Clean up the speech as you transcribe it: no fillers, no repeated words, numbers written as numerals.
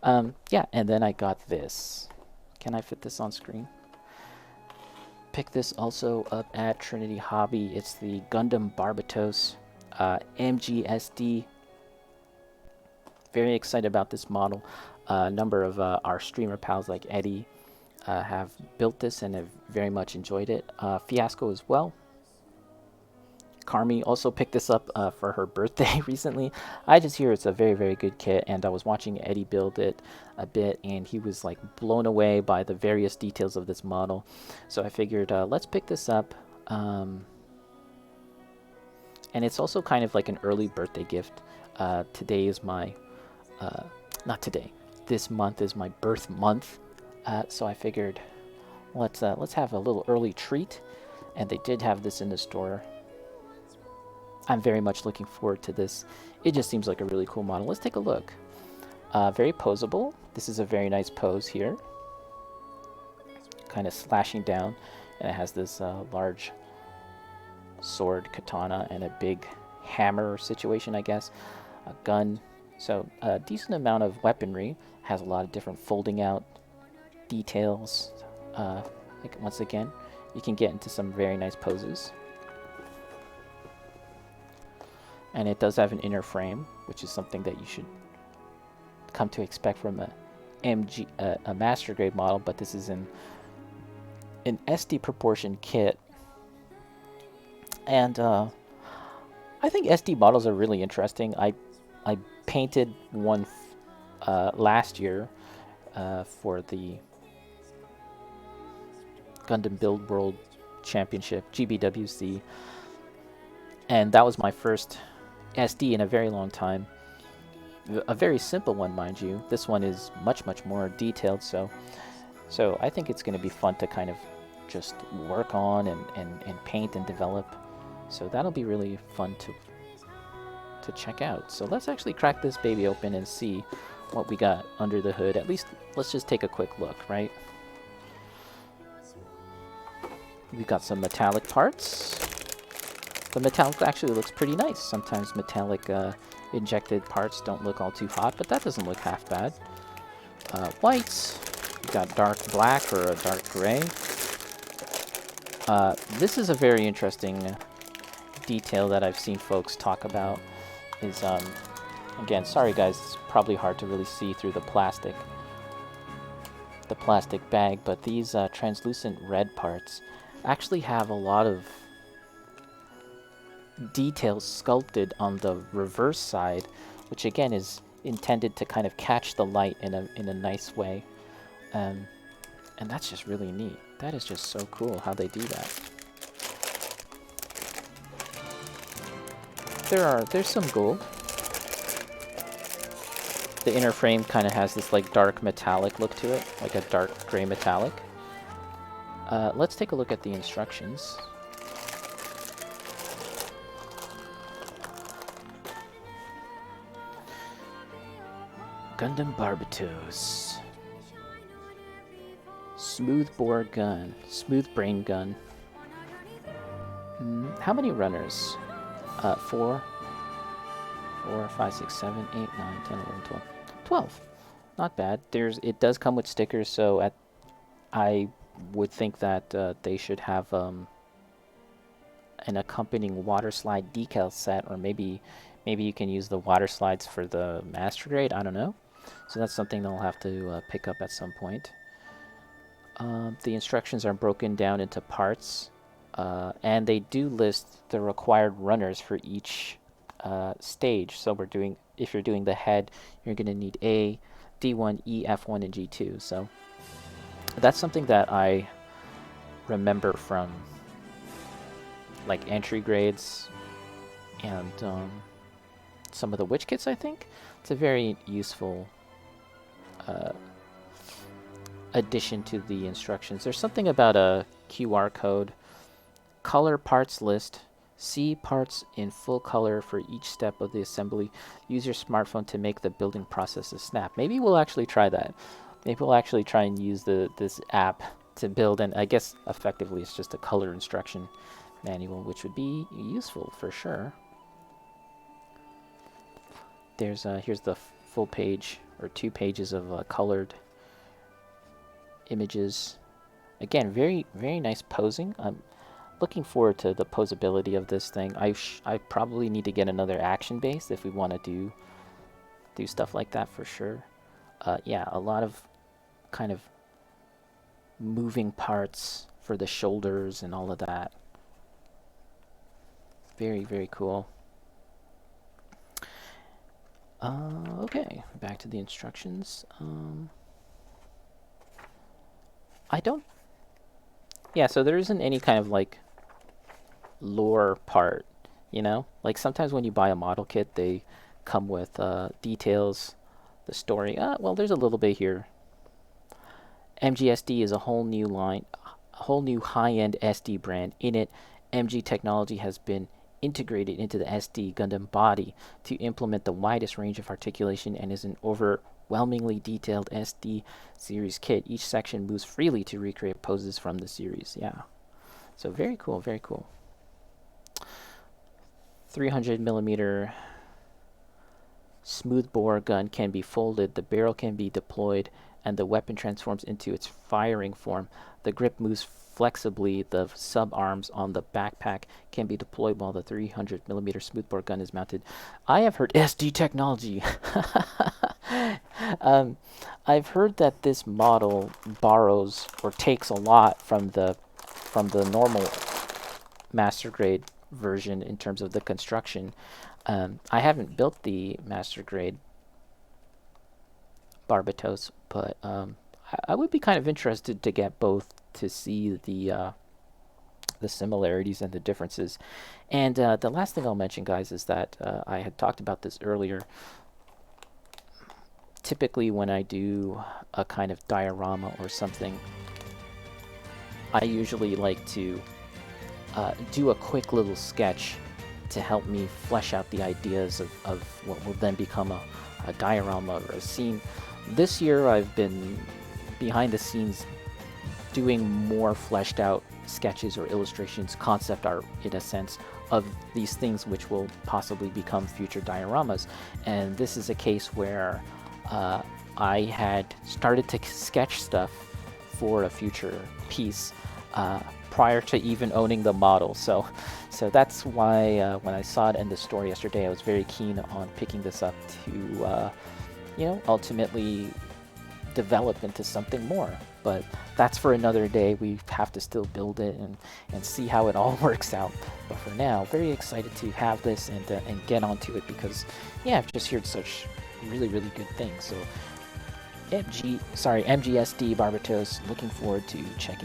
Yeah, and then I got this. Can I fit this on screen? Pick this also up at Trinity Hobby. It's the Gundam Barbatos MGSD. Very excited about this model. A number of our streamer pals like Eddie have built this and have very much enjoyed it. Fiasco as well. Carmi also picked this up for her birthday recently. I just hear it's a very, very good kit, and I was watching Eddie build it a bit, and he was like blown away by the various details of this model. So I figured, let's pick this up. And it's also kind of like an early birthday gift. Today is my, not today, this month is my birth month. So I figured, let's have a little early treat. And they did have this in the store. I'm very much looking forward to this. It just seems like a really cool model. Let's take a look. Very posable. This is a very nice pose here. Kind of slashing down. And it has this large sword, katana, and a big hammer situation, I guess. A gun. So a decent amount of weaponry. Has a lot of different folding out details. Like once again, you can get into some very nice poses. And it does have an inner frame, which is something that you should come to expect from a master grade model, but this is an SD proportion kit. And I think SD models are really interesting. I painted one last year for the Gundam Build World Championship, GBWC. And that was my first SD in a very long time. A very simple one, mind you. This one is much, much more detailed, so I think it's going to be fun to kind of just work on and paint and develop. So that'll be really fun to check out. So let's actually crack this baby open and see what we got under the hood. At least let's just take a quick look, right? We've got some metallic parts. The metallic actually looks pretty nice. Sometimes metallic injected parts don't look all too hot, but that doesn't look half bad. Whites. We've got dark black or a dark gray. This is a very interesting detail that I've seen folks talk about. Is again, sorry guys, it's probably hard to really see through the plastic bag, but these translucent red parts actually have a lot of details sculpted on the reverse side, which again is intended to kind of catch the light in a nice way, and that's just really neat. That is just so cool how they do that. There's some gold. The inner frame kind of has this like dark metallic look to it, like a dark gray metallic. Let's take a look at the instructions. Gundam Barbatos. Smooth bore gun. Smooth brain gun. How many runners? 4, 5, 6, 7, 8, 9, 10, 11, 12. 12. Not bad. It does come with stickers, so I would think that they should have an accompanying water slide decal set, or maybe you can use the water slides for the master grade. I don't know. So that's something they'll have to pick up at some point. The instructions are broken down into parts, and they do list the required runners for each stage. So if you're doing the head, you're going to need A, D1, E, F1, and G2. So that's something that I remember from like entry grades and some of the witch kits, I think. It's a very useful addition to the instructions. There's something about a QR code, color parts list, see parts in full color for each step of the assembly. Use your smartphone to make the building process a snap. Maybe we'll actually try that. Maybe we'll actually try and use this app to build, and I guess effectively it's just a color instruction manual, which would be useful for sure. Here's the full page or 2 pages of colored images. Again, very nice posing. I'm looking forward to the posability of this thing. I probably need to get another action base if we want to do stuff like that for sure. Yeah, a lot of kind of moving parts for the shoulders and all of that. Very cool. Okay, back to the instructions. I don't... Yeah, so there isn't any kind of like lore part, you know? Like sometimes when you buy a model kit, they come with details, the story. Well, there's a little bit here. MGSD is a whole new line, a whole new high-end SD brand. In it, MG technology has been integrated into the SD Gundam body to implement the widest range of articulation and is an overwhelmingly detailed SD series kit. Each section moves freely to recreate poses from the series. Yeah. So very cool, very cool. 300mm smoothbore gun can be folded, the barrel can be deployed, and the weapon transforms into its firing form. The grip moves flexibly. The sub-arms on the backpack can be deployed while the 300mm smoothbore gun is mounted. I have heard SD technology. I've heard that this model borrows or takes a lot from the normal master grade version in terms of the construction. I haven't built the master grade Barbatos, but I would be kind of interested to get both to see the similarities and the differences. And the last thing I'll mention, guys, is that I had talked about this earlier. Typically, when I do a kind of diorama or something, I usually like to do a quick little sketch to help me flesh out the ideas of what will then become a diorama or a scene. This year I've been behind the scenes doing more fleshed out sketches or illustrations, concept art in a sense, of these things which will possibly become future dioramas. And this is a case where I had started to sketch stuff for a future piece prior to even owning the model. So that's why when I saw it in the store yesterday, I was very keen on picking this up to ultimately develop into something more. But that's for another day. We have to still build it and see how it all works out. But for now, very excited to have this and get onto it because, yeah, I've just heard such really good things. So MGSD Barbatos, looking forward to checking